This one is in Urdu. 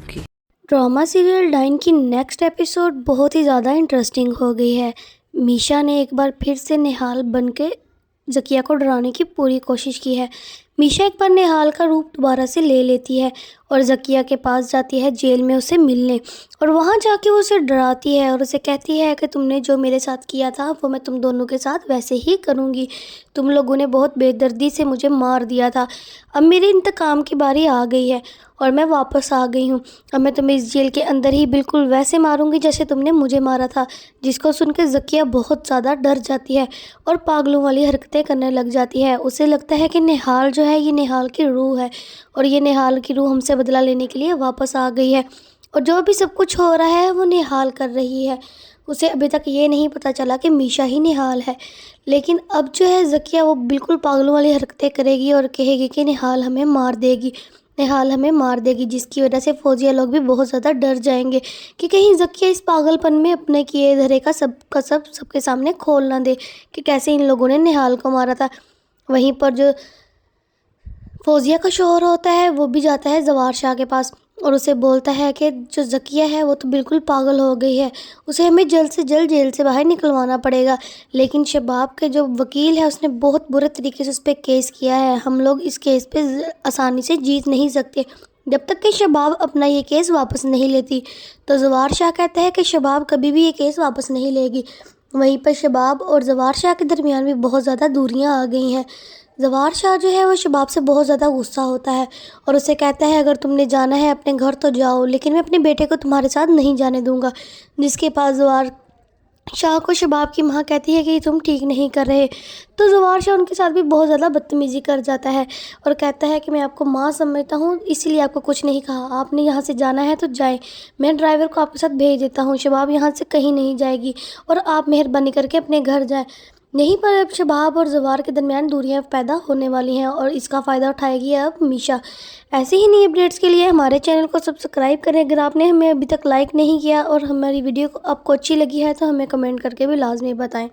کی۔ ڈرامہ سیریل ڈائن کی نیکسٹ ایپیسوڈ بہت ہی زیادہ انٹرسٹنگ ہو گئی ہے۔ میشا نے ایک بار پھر سے نہال بن کے ذکیہ کو ڈرانے کی پوری کوشش کی ہے۔ میشا ایک بار نہال کا روپ دوبارہ سے لے لیتی ہے اور ذکیہ کے پاس جاتی ہے جیل میں اسے ملنے، اور وہاں جا کے وہ اسے ڈراتی ہے اور اسے کہتی ہے کہ تم نے جو میرے ساتھ کیا تھا وہ میں تم دونوں کے ساتھ ویسے ہی کروں گی۔ تم لوگوں نے بہت بے دردی سے مجھے مار دیا تھا، اب میرے انتقام کی باری آ گئی ہے اور میں واپس آ گئی ہوں۔ اب میں تمہیں اس جیل کے اندر ہی بالکل ویسے ماروں گی جیسے تم نے مجھے مارا تھا۔ جس کو سن کے ذکیہ بہت زیادہ ڈر جاتی ہے اور پاگلوں والی حرکتیں کرنے لگ جاتی ہے۔ اسے لگتا ہے کہ نہال جو ہے یہ نہال کی روح ہے اور یہ نہال کی روح ہم سے بدلہ لینے کے لیے واپس آ گئی ہے، اور جو بھی سب کچھ ہو رہا ہے وہ نہال کر رہی ہے۔ اسے ابھی تک یہ نہیں پتہ چلا کہ میشا ہی نہال ہے، لیکن اب جو ہے ذکیہ وہ بالکل پاگلوں والی حرکتیں کرے گی اور کہے گی کہ نہال ہمیں مار دے گی، نہال ہمیں مار دے گی، جس کی وجہ سے فوزیہ لوگ بھی بہت زیادہ ڈر جائیں گے کہ کہیں ذکیہ اس پاگل پن میں اپنے کیے دھرے کا سب کے سامنے کھول نہ دے کہ کیسے ان لوگوں نے نہال کو مارا تھا۔ وہیں پر جو فوزیہ کا شوہر ہوتا ہے وہ بھی جاتا ہے زوار شاہ کے پاس اور اسے بولتا ہے کہ جو ذکیہ ہے وہ تو بالکل پاگل ہو گئی ہے، اسے ہمیں جلد سے جلد جیل سے باہر نکلوانا پڑے گا۔ لیکن شباب کے جو وکیل ہے اس نے بہت برے طریقے سے اس پہ کیس کیا ہے، ہم لوگ اس کیس پہ آسانی سے جیت نہیں سکتے جب تک کہ شباب اپنا یہ کیس واپس نہیں لیتی۔ تو زوار شاہ کہتا ہے کہ شباب کبھی بھی یہ کیس واپس نہیں لے گی۔ وہیں پر شباب اور زوار شاہ کے درمیان بھی بہت زیادہ دوریاں آ گئی ہیں۔ زوار شاہ جو ہے وہ شباب سے بہت زیادہ غصہ ہوتا ہے اور اسے کہتا ہے اگر تم نے جانا ہے اپنے گھر تو جاؤ، لیکن میں اپنے بیٹے کو تمہارے ساتھ نہیں جانے دوں گا۔ جس کے پاس زوار شاہ کو شباب کی ماں کہتی ہے کہ تم ٹھیک نہیں کر رہے، تو زوار شاہ ان کے ساتھ بھی بہت زیادہ بدتمیزی کر جاتا ہے اور کہتا ہے کہ میں آپ کو ماں سمجھتا ہوں اسی لیے آپ کو کچھ نہیں کہا، آپ نے یہاں سے جانا ہے تو جائیں، میں ڈرائیور کو آپ کے ساتھ بھیج دیتا ہوں، شباب یہاں سے کہیں نہیں جائے گی اور آپ مہربانی کر کے اپنے گھر جائیں۔ یہیں پر اب شباب اور زوار کے درمیان دوریاں پیدا ہونے والی ہیں اور اس کا فائدہ اٹھائے گی اب میشا۔ ایسے ہی نئی اپڈیٹس کے لیے ہمارے چینل کو سبسکرائب کریں۔ اگر آپ نے ہمیں ابھی تک لائک نہیں کیا اور ہماری ویڈیو آپ کو اچھی لگی ہے تو ہمیں کمنٹ کر کے بھی لازمی بتائیں۔